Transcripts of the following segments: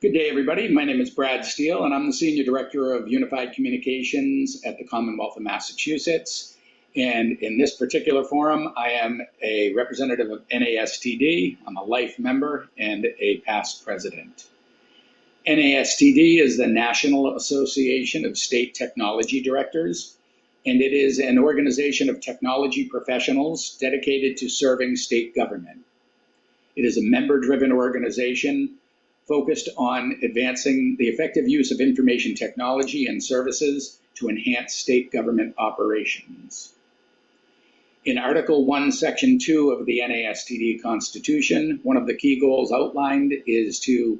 Good day, everybody. My name is Brad Steele, and I'm the Senior Director of Unified Communications at the Commonwealth of Massachusetts. And in this particular forum, I am a representative of NASTD. I'm a life member and a past president. NASTD is the National Association of State Technology Directors, and it is an organization of technology professionals dedicated to serving state government. It is a member-driven organization focused on advancing the effective use of information technology and services to enhance state government operations. In Article 1, Section 2 of the NASTD Constitution, one of the key goals outlined is to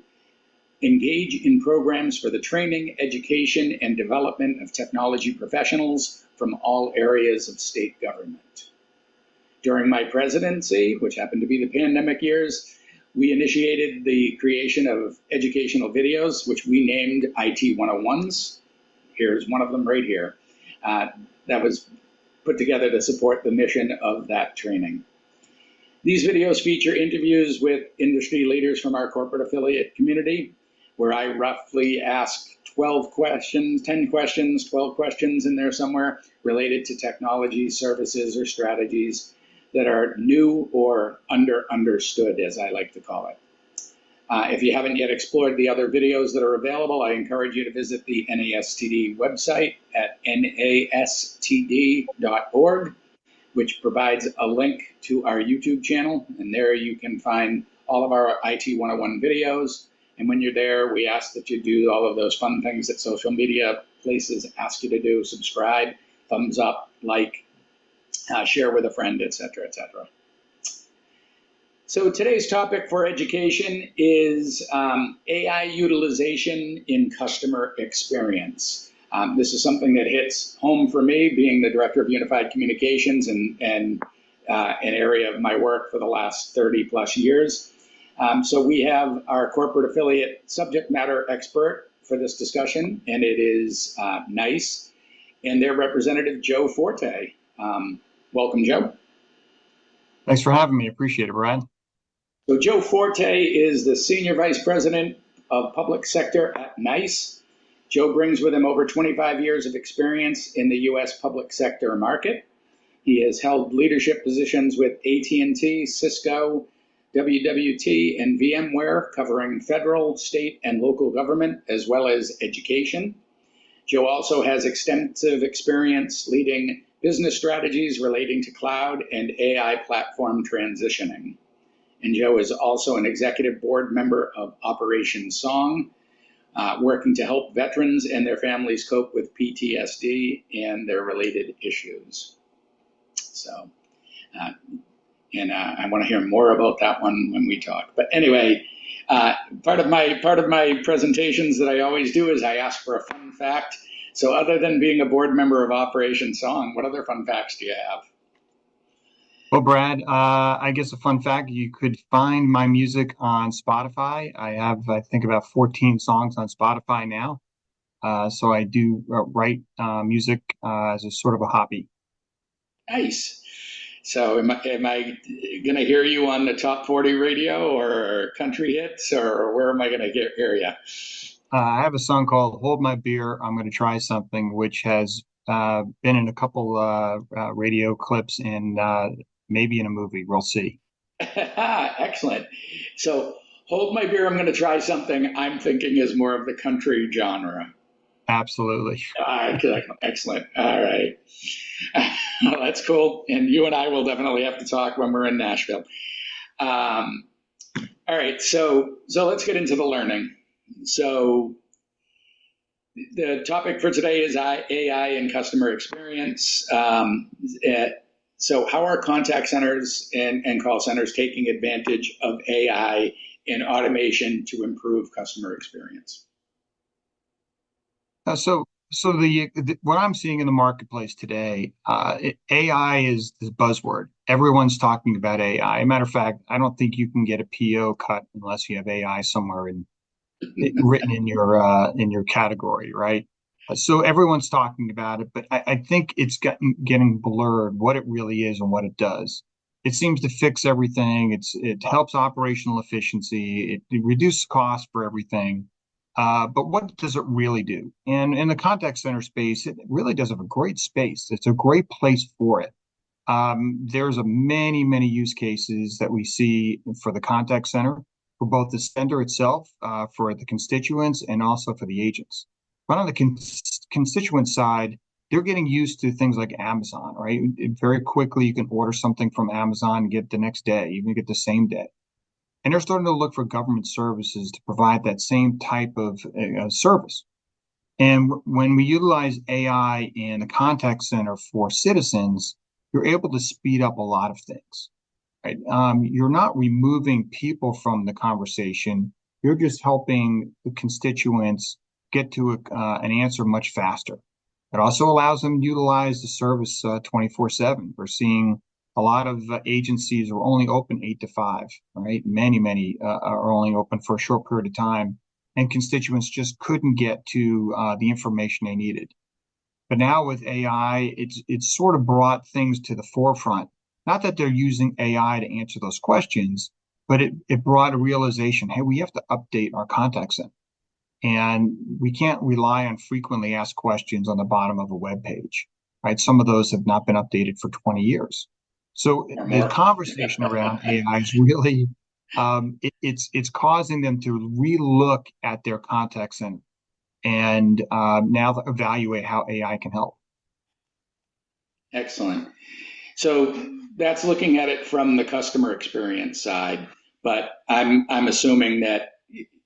engage in programs for the training, education, and development of technology professionals from all areas of state government. During my presidency, which happened to be the pandemic years, we initiated the creation of educational videos, which we named IT 101s. Here's one of them right here. That was put together to support the mission of that training. These videos feature interviews with industry leaders from our corporate affiliate community, where I roughly ask 12 questions in there somewhere related to technology, services, or strategies that are new or understood, as I like to call it. If you haven't yet explored the other videos that are available, I encourage you to visit the NASTD website at nastd.org, which provides a link to our YouTube channel, and there you can find all of our IT 101 videos. And when you're there, we ask that you do all of those fun things that social media places ask you to do: subscribe, thumbs up, like, share with a friend, etc., etc. So today's topic for education is AI utilization in customer experience. This is something that hits home for me, being the Director of Unified Communications and an area of my work for the last 30 plus years. So we have our corporate affiliate subject matter expert for this discussion, and it is NICE, and their representative, Joe Forte. Welcome, Joe. Thanks for having me. Appreciate it, Brad. So Joe Forte is the Senior Vice President of Public Sector at NICE. Joe brings with him over 25 years of experience in the U.S. public sector market. He has held leadership positions with AT&T, Cisco, WWT, and VMware, covering federal, state, and local government, as well as education. Joe also has extensive experience leading business strategies relating to cloud and AI platform transitioning. And Joe is also an executive board member of Operation Song, working to help veterans and their families cope with PTSD and their related issues. So, I want to hear more about that one when we talk. But anyway, part of my presentations that I always do is I ask for a fun fact. So other than being a board member of Operation Song, what other fun facts do you have? Well, Brad, I guess a fun fact, you could find my music on Spotify. I have, I think, about 14 songs on Spotify now. So I do write music as a sort of a hobby. Nice. So am I going to hear you on the Top 40 radio or country hits, or where am I going to hear you? I have a song called Hold My Beer, I'm Going to Try Something, which has been in a couple radio clips and maybe in a movie. We'll see. Excellent. So Hold My Beer, I'm going to Try Something, I'm thinking is more of the country genre. Absolutely. Excellent. All right. Well, that's cool. And you and I will definitely have to talk when we're in Nashville. All right. So let's get into the learning. So the topic for today is AI and customer experience. So how are contact centers and call centers taking advantage of AI and automation to improve customer experience? So what I'm seeing in the marketplace today, AI is the buzzword. Everyone's talking about AI. As a matter of fact, I don't think you can get a PO cut unless you have AI somewhere written in your category, right? So everyone's talking about it, but I think it's getting blurred what it really is and what it does. it seems to fix everything. It helps operational efficiency. It reduces costs for everything. But what does it really do? And in the contact center space, it really does have a great space. It's a great place for it. There's a many use cases that we see for the contact center, for both the sender itself, for the constituents, and also for the agents. But on the constituent side, they're getting used to things like Amazon, right? Very quickly, you can order something from Amazon and get it the next day, even get the same day. And they're starting to look for government services to provide that same type of service. And when we utilize AI in a contact center for citizens, you're able to speed up a lot of things, right? You're not removing people from the conversation. You're just helping the constituents get to an answer much faster. It also allows them to utilize the service 24/7. We're seeing a lot of agencies are only open 8 to 5, right? Many are only open for a short period of time, and constituents just couldn't get to the information they needed. But now with AI, it's sort of brought things to the forefront. Not that they're using AI to answer those questions, but it brought a realization, hey, we have to update our contact center. And we can't rely on frequently asked questions on the bottom of a web page, right? Some of those have not been updated for 20 years. So Or the more. conversation around AI is really, it's causing them to relook at their contact center and now evaluate how AI can help. Excellent. So that's looking at it from the customer experience side, but I'm assuming that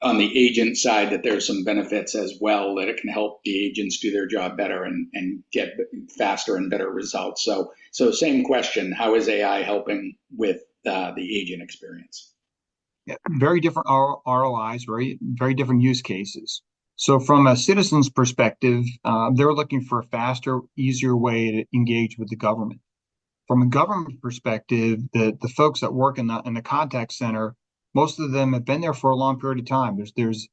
on the agent side that there's some benefits as well, that it can help the agents do their job better and get faster and better results. So same question, how is AI helping with the agent experience? Yeah, very different ROIs, very different use cases. So from a citizen's perspective, they're looking for a faster, easier way to engage with the government. From a government perspective, the folks that work in the contact center, most of them have been there for a long period of time. There's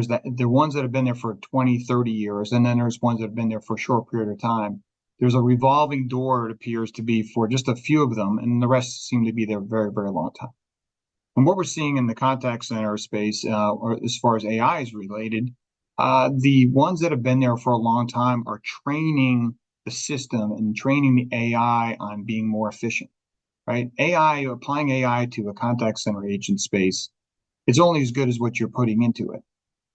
that the ones that have been there for 20, 30 years, and then there's ones that have been there for a short period of time. There's a revolving door, it appears to be, for just a few of them, and the rest seem to be there very long time. And what we're seeing in the contact center space, or as far as AI is related, the ones that have been there for a long time are training the system and training the AI on being more efficient, right? Applying AI to a contact center agent space, it's only as good as what you're putting into it.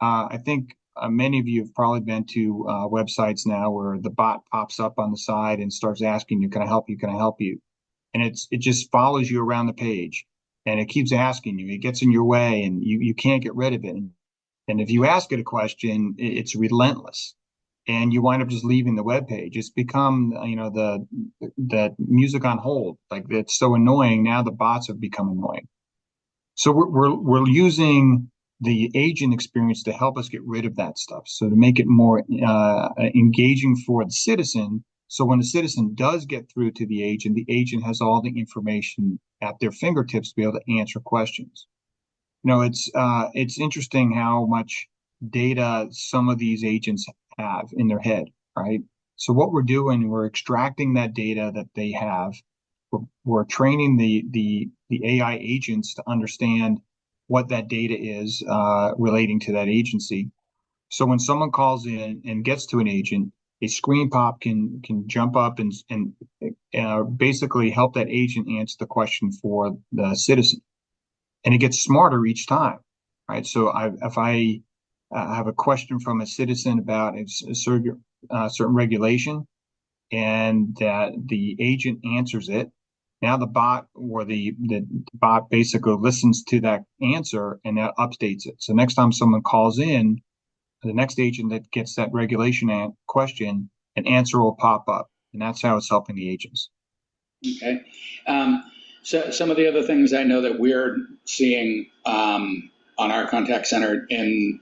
I think many of you have probably been to websites now where the bot pops up on the side and starts asking you, "Can I help you? Can I help you?" And it just follows you around the page, and it keeps asking you. It gets in your way, and you can't get rid of it. And if you ask it a question, it's relentless, and you wind up just leaving the web page. It's become, the music on hold. Like, it's so annoying. Now the bots have become annoying. So we're using the agent experience to help us get rid of that stuff. So to make it more engaging for the citizen. So when the citizen does get through to the agent has all the information at their fingertips to be able to answer questions. It's interesting how much data some of these agents have in their head, right? So what we're doing, we're extracting that data that they have. We're training the AI agents to understand what that data is relating to that agency. So when someone calls in and gets to an agent, a screen pop can jump up and basically help that agent answer the question for the citizen, and it gets smarter each time, right? So if I have a question from a citizen about a certain regulation, and that the agent answers it, now the bot basically listens to that answer and that updates it. So next time someone calls in, the next agent that gets that regulation question, an answer will pop up, and that's how it's helping the agents. Okay. So some of the other things I know that we're seeing on our contact center in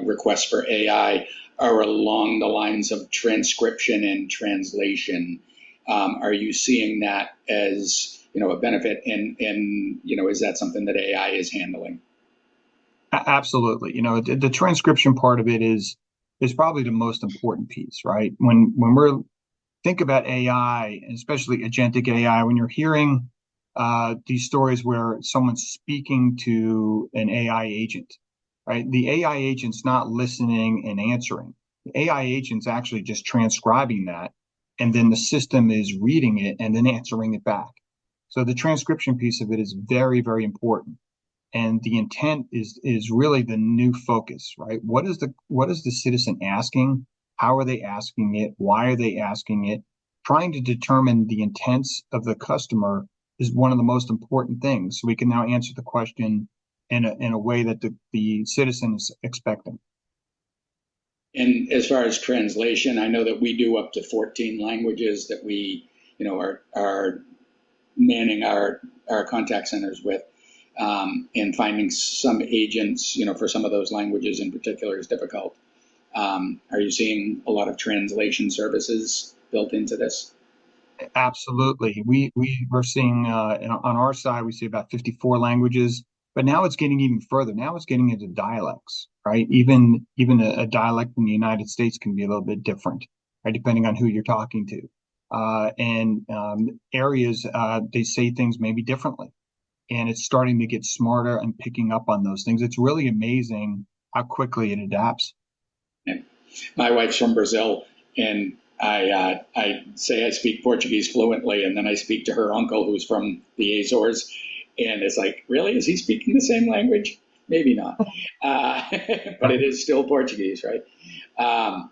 requests for AI are along the lines of transcription and translation. Are you seeing that as a benefit, and is that something that AI is handling? Absolutely. The transcription part of it is probably the most important piece, right? When we're think about AI, especially agentic AI, when you're hearing these stories where someone's speaking to an AI agent, right? The AI agent's not listening and answering. The AI agent's actually just transcribing that, and then the system is reading it and then answering it back. So the transcription piece of it is very, very important. And the intent is really the new focus, right? What is the citizen asking? How are they asking it? Why are they asking it? Trying to determine the intents of the customer is one of the most important things. So we can now answer the question in a way that the citizen is expecting. And as far as translation, I know that we do up to 14 languages that we, are manning our contact centers with. And finding some agents, for some of those languages in particular is difficult. Are you seeing a lot of translation services built into this? Absolutely. We're seeing on our side, we see about 54 languages, but now it's getting even further. Now it's getting into dialects, right? Even a dialect in the United States can be a little bit different, right? Depending on who you're talking to. And areas, they say things maybe differently. And it's starting to get smarter and picking up on those things. It's really amazing how quickly it adapts. Yeah. My wife's from Brazil, and I say I speak Portuguese fluently, and then I speak to her uncle who's from the Azores, and it's like, really, is he speaking the same language? Maybe not, but it is still Portuguese, right? Um,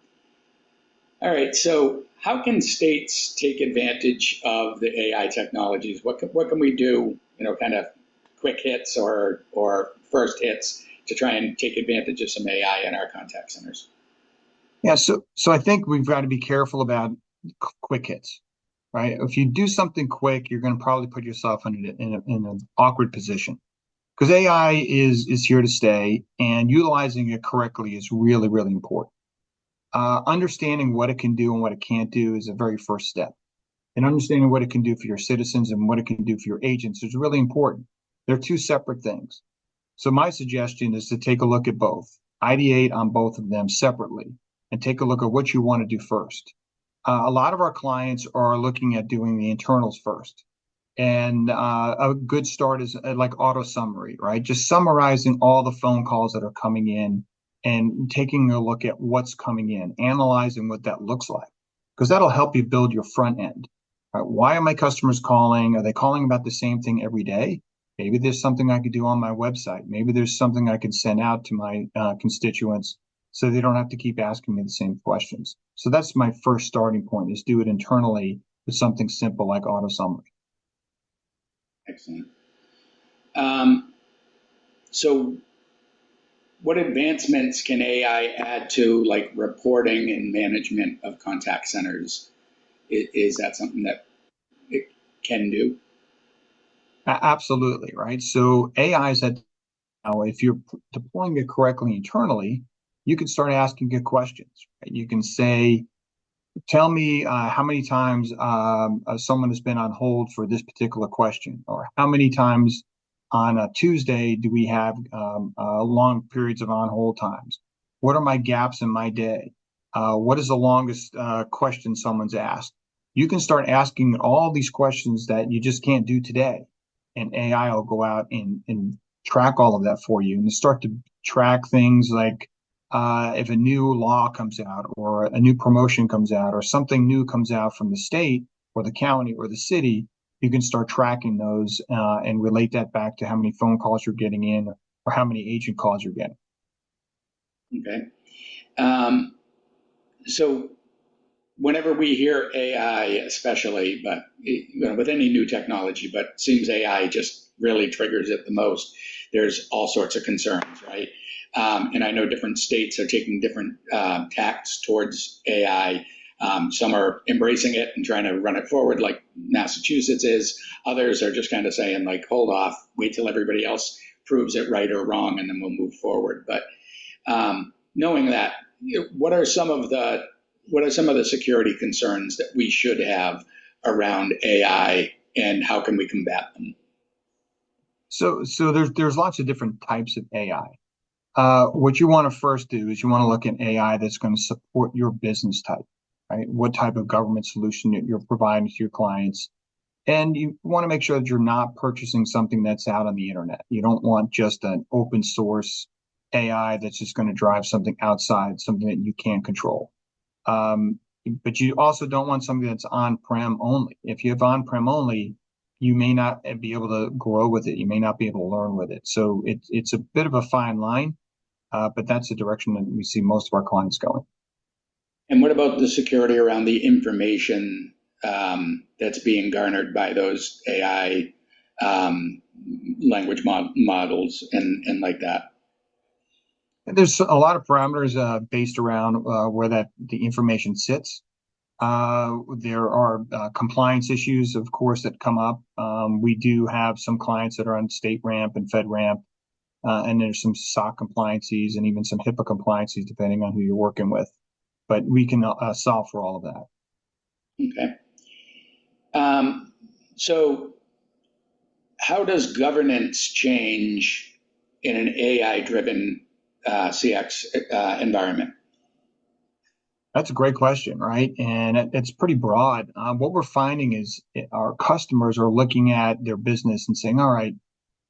all right. So, how can states take advantage of the AI technologies? What can we do? Kind of quick hits or first hits to try and take advantage of some AI in our contact centers. Yeah, so I think we've got to be careful about quick hits, right? If you do something quick, you're going to probably put yourself in an awkward position because AI is here to stay, and utilizing it correctly is really, really important. Understanding what it can do and what it can't do is a very first step. And understanding what it can do for your citizens and what it can do for your agents is really important. They're two separate things. So my suggestion is to take a look at both, ideate on both of them separately, and take a look at what you want to do first. A lot of our clients are looking at doing the internals first. And a good start is like auto summary, right? Just summarizing all the phone calls that are coming in and taking a look at what's coming in, analyzing what that looks like, because that'll help you build your front end. Right? Why are my customers calling? Are they calling about the same thing every day? Maybe there's something I could do on my website. Maybe there's something I could send out to my constituents so they don't have to keep asking me the same questions. So that's my first starting point is do it internally with something simple like auto summary. Excellent. Um, so, what advancements can AI add to like reporting and management of contact centers? Is that something that it can do? Absolutely, right? So AI is at now, if you're deploying it correctly internally, you can start asking it questions. Right? You can say, tell me how many times someone has been on hold for this particular question, or how many times on a Tuesday do we have long periods of on hold times? What are my gaps in my day? What is the longest question someone's asked? You can start asking all these questions that you just can't do today, and AI will go out and track all of that for you, and start to track things like if a new law comes out or a new promotion comes out or something new comes out from the state or the county or the city, you can start tracking those and relate that back to how many phone calls you're getting in or how many agent calls you're getting. Okay. Um, so, whenever we hear AI, especially, but with any new technology, but seems AI just really triggers it the most. There's all sorts of concerns, right? And I know different states are taking different tacts towards AI. Some are embracing it and trying to run it forward, like Massachusetts is. Others are just kind of saying, like, hold off, wait till everybody else proves it right or wrong, and then we'll move forward. But knowing that, what are some of the security concerns that we should have around AI, and how can we combat them? So there's lots of different types of AI. What you want to first do is you want to look at AI that's going to support your business type, right? What type of government solution that you're providing to your clients. And you want to make sure that you're not purchasing something that's out on the internet. You don't want just an open source AI that's just going to drive something outside, something that you can't control. Um, but you also don't want something that's on-prem only. If you have on-prem only, you may not be able to grow with it. You may not be able to learn with it. So it's a bit of a fine line, but that's the direction that we see most of our clients going. And what about the security around the information that's being garnered by those AI language models and like that? There's a lot of parameters based around where that the information sits. There are compliance issues, of course, that come up. We do have some clients that are on state ramp and fed ramp, and there's some SOC compliances and even some HIPAA compliances, depending on who you're working with. But we can solve for all of that. Okay. So how does governance change in an AI-driven CX environment? That's a great question, right? And it's pretty broad. What we're finding is our customers are looking at their business and saying, all right,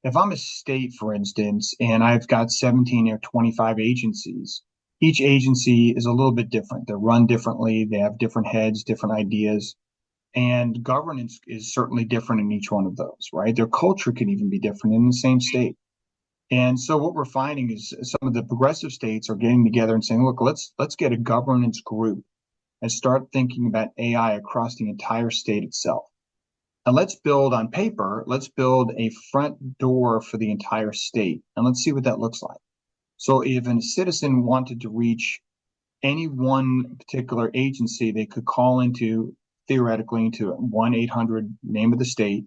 if I'm a state, for instance, and I've got 17 or 25 agencies, each agency is a little bit different. They're run differently, they have different heads, different ideas, and governance is certainly different in each one of those, right? Their culture can even be different in the same state. And so what we're finding is some of the progressive states are getting together and saying, look, let's get a governance group and start thinking about AI across the entire state itself. And let's build a front door for the entire state. And let's see what that looks like. So if a citizen wanted to reach any one particular agency, they could call into theoretically into 1-800 name of the state.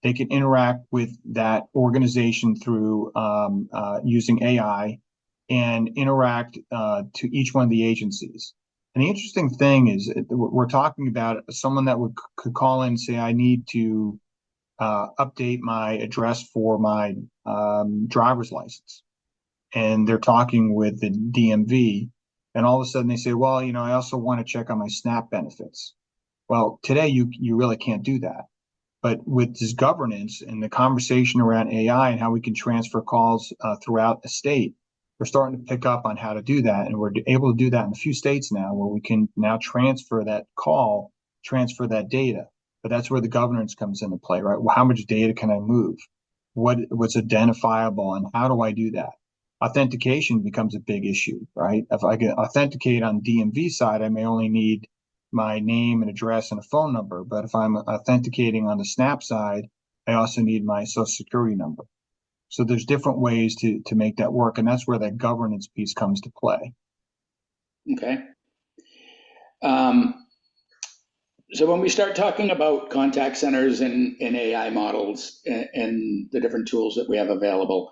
They can interact with that organization through using AI and interact to each one of the agencies. And the interesting thing is we're talking about someone that could call in and say, I need to update my address for my driver's license. And they're talking with the DMV. And all of a sudden they say, well, I also want to check on my SNAP benefits. Well, today you really can't do that. But with this governance and the conversation around AI and how we can transfer calls throughout the state, we're starting to pick up on how to do that. And we're able to do that in a few states now where we can now transfer that call, transfer that data. But that's where the governance comes into play, right? Well, how much data can I move? What's identifiable and how do I do that? Authentication becomes a big issue, right? If I can authenticate on DMV side, I may only need my name and address and a phone number. But if I'm authenticating on the Snap side, I also need my social security number. So there's different ways to make that work. And that's where that governance piece comes to play. Okay. Um, so when we start talking about contact centers and AI models and the different tools that we have available,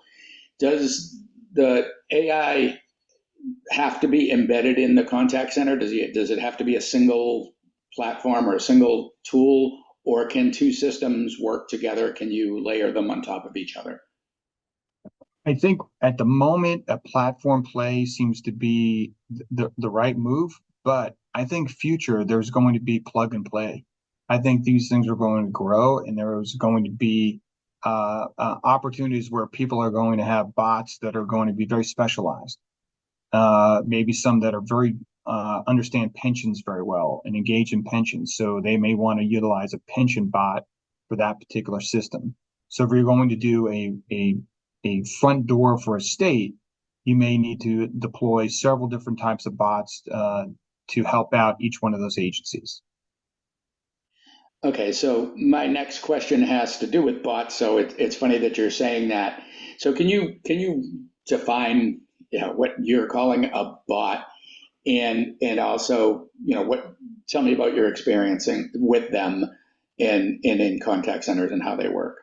does the AI have to be embedded in the contact center? Does it have to be a single platform or a single tool, or can two systems work together? Can you layer them on top of each other? I think at the moment, a platform play seems to be the right move, but I think future there's going to be plug and play. I think these things are going to grow, and there's going to be opportunities where people are going to have bots that are going to be very specialized. Maybe some that are very understand pensions very well and engage in pensions. So they may want to utilize a pension bot for that particular system. So if you're going to do a front door for a state, you may need to deploy several different types of bots to help out each one of those agencies. Okay, so my next question has to do with bots. So it's funny that you're saying that. So can you define what you're calling a bot, and also what tell me about your experiencing with them in contact centers and how they work.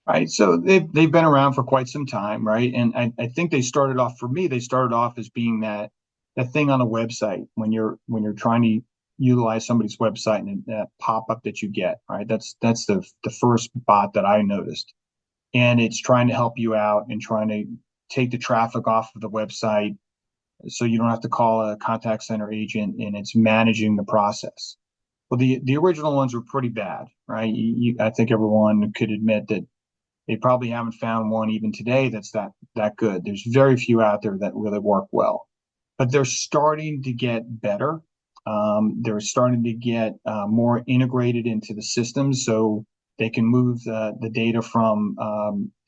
Right. So they've been around for quite some time, right? And I think they started off for me, they started off as being that thing on a website when you're trying to utilize somebody's website and that pop-up that you get, right? That's the first bot that I noticed. And it's trying to help you out and trying to take the traffic off of the website so you don't have to call a contact center agent, and it's managing the process. Well, the original ones were pretty bad, right? I think everyone could admit that they probably haven't found one even today that's that good. There's very few out there that really work well, but they're starting to get better. They're starting to get more integrated into the systems, so they can move the data from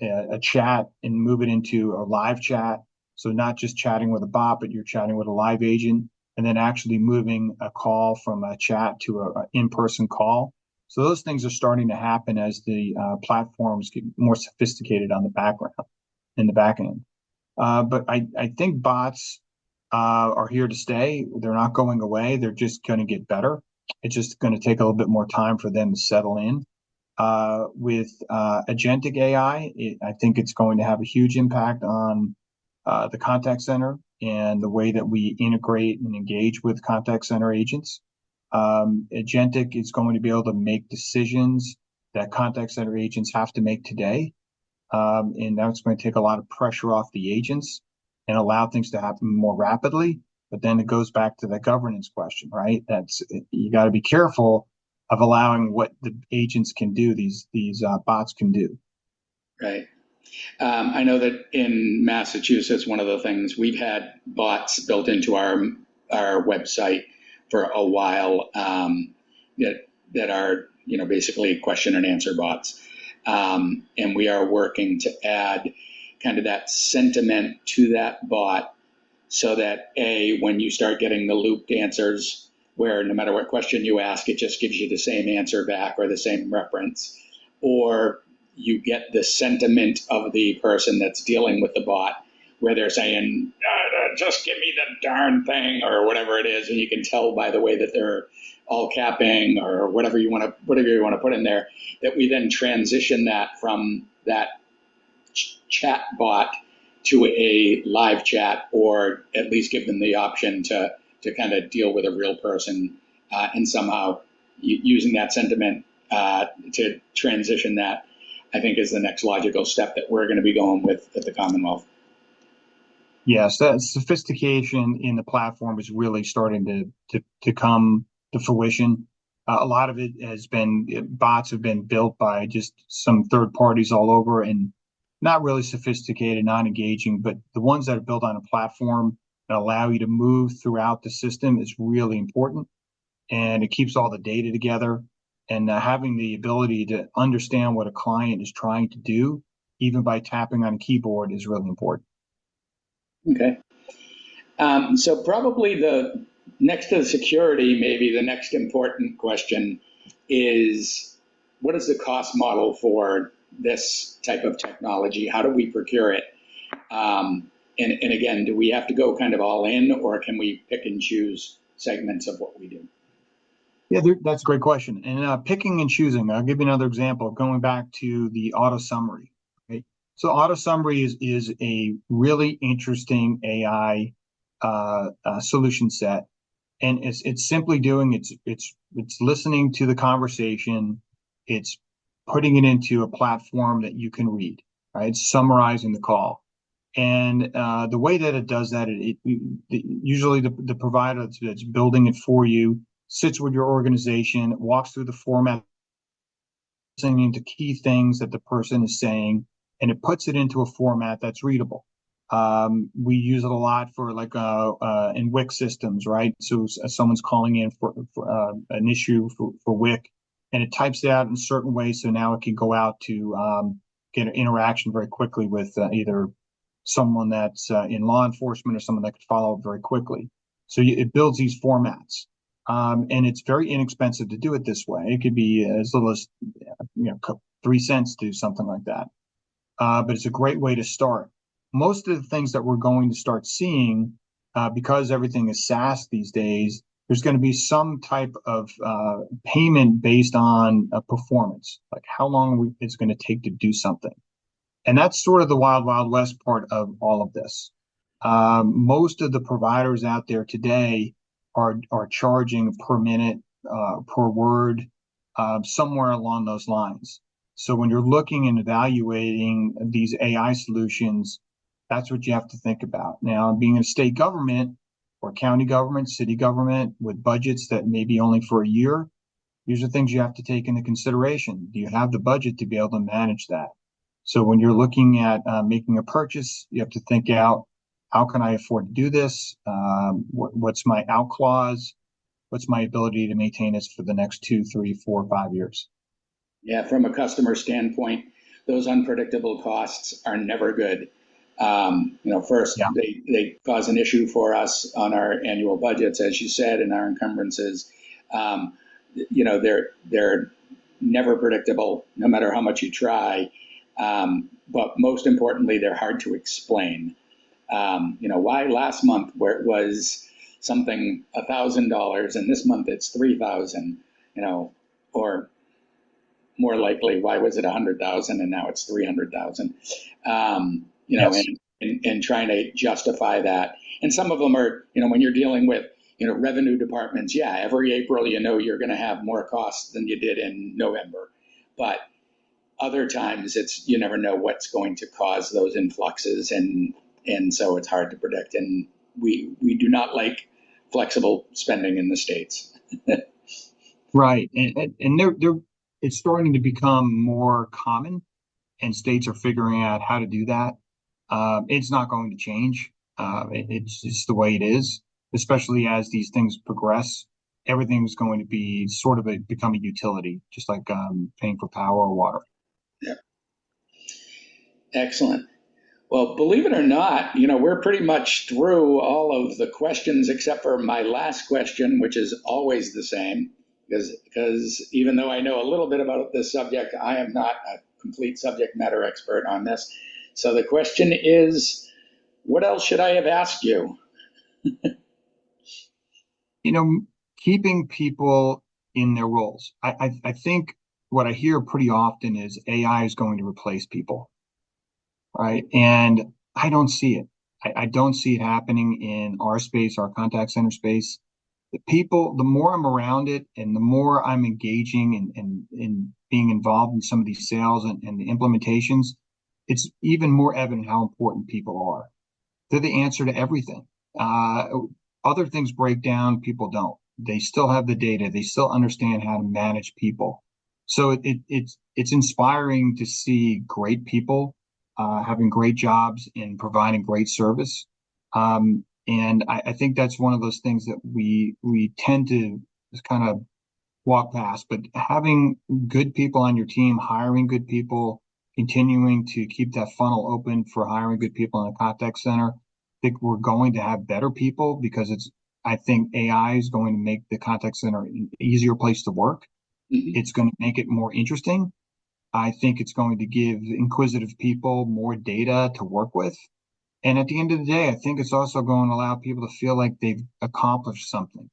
a chat and move it into a live chat. So not just chatting with a bot, but you're chatting with a live agent, and then actually moving a call from a chat to a in-person call. So those things are starting to happen as the platforms get more sophisticated on the background in the back end. But I think bots are here to stay. They're not going away. They're just going to get better. It's just going to take a little bit more time for them to settle in. With agentic AI, I think it's going to have a huge impact on the contact center and the way that we integrate and engage with contact center agents. Agentic is going to be able to make decisions that contact center agents have to make today. And that's going to take a lot of pressure off the agents and allow things to happen more rapidly. But then it goes back to the governance question, right? That's you got to be careful of allowing what the agents can do, these bots can do. Right. I know that in Massachusetts, one of the things we've had bots built into our website for a while that are basically question and answer bots, and we are working to add kind of that sentiment to that bot so that when you start getting the looped answers where no matter what question you ask, it just gives you the same answer back or the same reference, or you get the sentiment of the person that's dealing with the bot where they're saying, just give me the darn thing or whatever it is. And you can tell by the way that they're all capping or whatever you want to put in there, that we then transition that from that chat bot to a live chat, or at least give them the option to kind of deal with a real person, and somehow using that sentiment to transition that, I think, is the next logical step that we're going to be going with at the Commonwealth. Yes, that sophistication in the platform is really starting to come to fruition. A lot of it has been bots have been built by just some third parties all over and not really sophisticated, not engaging. But the ones that are built on a platform that allow you to move throughout the system is really important, and it keeps all the data together. And having the ability to understand what a client is trying to do, even by tapping on a keyboard, is really important. Okay. So probably the next to the security, maybe the next important question is, what is the cost model for this type of technology? How do we procure it? And again, do we have to go kind of all in, or can we pick and choose segments of what we do? Yeah, that's a great question. And picking and choosing, I'll give you another example. Going back to the auto summary, right? So auto summary is a really interesting AI solution set, and it's simply doing it's listening to the conversation, it's putting it into a platform that you can read, right? It's summarizing the call. And the way that it does that, usually the provider that's building it for you sits with your organization, walks through the format, listening to key things that the person is saying, and it puts it into a format that's readable. We use it a lot for like in WIC systems, right? So someone's calling in for an issue for WIC, and it types it out in a certain way, so now it can go out to get an interaction very quickly with either someone that's in law enforcement or someone that could follow up very quickly. So it builds these formats. And it's very inexpensive to do it this way. It could be as little as 3 cents to do something like that. But it's a great way to start. Most of the things that we're going to start seeing, because everything is SaaS these days, there's going to be some type of payment based on performance, like how long it's going to take to do something. And that's sort of the wild, wild west part of all of this. Most of the providers out there today are charging per minute, per word, somewhere along those lines. So when you're looking and evaluating these AI solutions, that's what you have to think about. Now, being a state government or county government, city government with budgets that may be only for a year, These are things you have to take into consideration. Do you have the budget to be able to manage that? So when you're looking at making a purchase, you have to think out, how can I afford to do this? What's my out clause? What's my ability to maintain this for the next 2, 3, 4, 5 years? Yeah, from a customer standpoint, those unpredictable costs are never good. First, Yeah, they cause an issue for us on our annual budgets, as you said, and our encumbrances. Um, they're never predictable, no matter how much you try. But most importantly, they're hard to explain. Why last month where it was something $1,000 and this month it's 3,000, or more likely, why was it 100,000 and now it's 300,000? yes. And trying to justify that. And some of them are, when you're dealing with, revenue departments, yeah, every April, you're going to have more costs than you did in November. But other times you never know what's going to cause those influxes. And so it's hard to predict. And we do not like flexible spending in the States. Right. And they're it's starting to become more common, and states are figuring out how to do that. It's not going to change. It's just the way it is, especially as these things progress. Everything's going to be sort of become a utility, just like paying for power or water. Yeah. Excellent. Well, believe it or not, we're pretty much through all of the questions except for my last question, which is always the same, because even though I know a little bit about this subject, I am not a complete subject matter expert on this. So the question is, what else should I have asked you? You know, keeping people in their roles. I think what I hear pretty often is AI is going to replace people, right? And I don't see it. I don't see it happening in our space, our contact center space. The people, the more I'm around it and the more I'm engaging in being involved in some of these sales and the implementations, it's even more evident how important people are. They're the answer to everything. Uh, Other things break down, people don't. They still have the data. They still understand how to manage people. So it's inspiring to see great people having great jobs and providing great service. And I think that's one of those things that we tend to just kind of walk past. But having good people on your team, hiring good people, continuing to keep that funnel open for hiring good people in the contact center, I think we're going to have better people because I think AI is going to make the contact center an easier place to work. Mhm. It's going to make it more interesting. I think it's going to give inquisitive people more data to work with. And at the end of the day, I think it's also going to allow people to feel like they've accomplished something,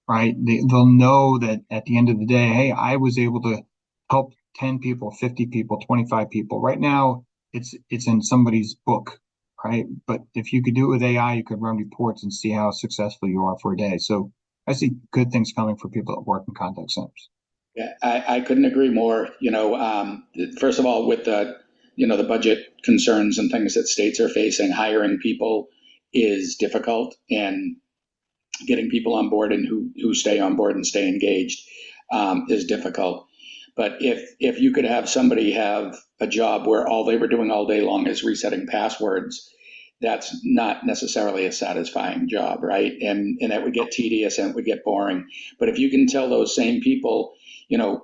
right? They'll know that at the end of the day, hey, I was able to help 10 people, 50 people, 25 people. Right now, it's in somebody's book, right? But if you could do it with AI, you could run reports and see how successful you are for a day. So I see good things coming for people that work in contact centers. Yeah, I couldn't agree more. First of all, with the budget concerns and things that states are facing, hiring people is difficult, and getting people on board and who stay on board and stay engaged is difficult. But if you could have somebody have a job where all they were doing all day long is resetting passwords, that's not necessarily a satisfying job, right? And that would get tedious and it would get boring. But if you can tell those same people,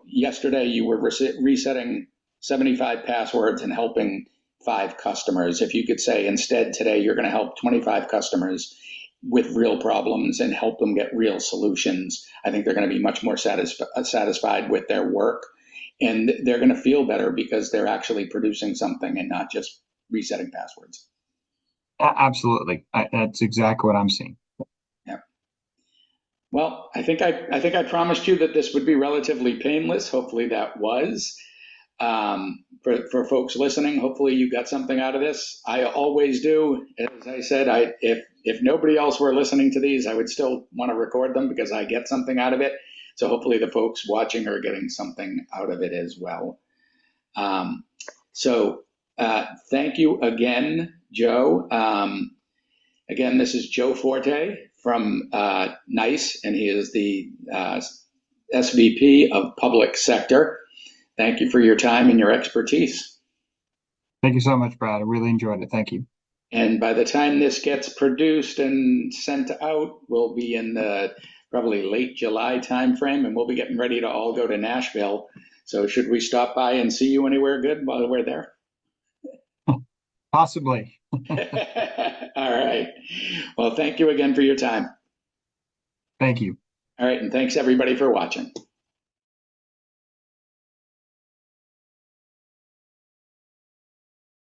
yesterday you were resetting 75 passwords and helping 5 customers. If you could say instead today you're going to help 25 customers with real problems and help them get real solutions, I think they're going to be much more satisfied with their work, and they're going to feel better because they're actually producing something and not just resetting passwords. Absolutely. That's exactly what I'm seeing. Yeah. Well, I think I promised you that this would be relatively painless. Hopefully that was. For folks listening, hopefully you got something out of this. I always do. As I said, if nobody else were listening to these, I would still want to record them because I get something out of it. So hopefully the folks watching are getting something out of it as well. Um, so thank you again, Joe. Again, this is Joe Forte from NICE, and he is the SVP of Public Sector. Thank you for your time and your expertise. Thank you so much, Brad. I really enjoyed it. Thank you. And by the time this gets produced and sent out, we'll be in the probably late July timeframe, and we'll be getting ready to all go to Nashville. So should we stop by and see you anywhere good while we're there? Possibly. All right. Well, thank you again for your time. Thank you. All right, and thanks everybody for watching.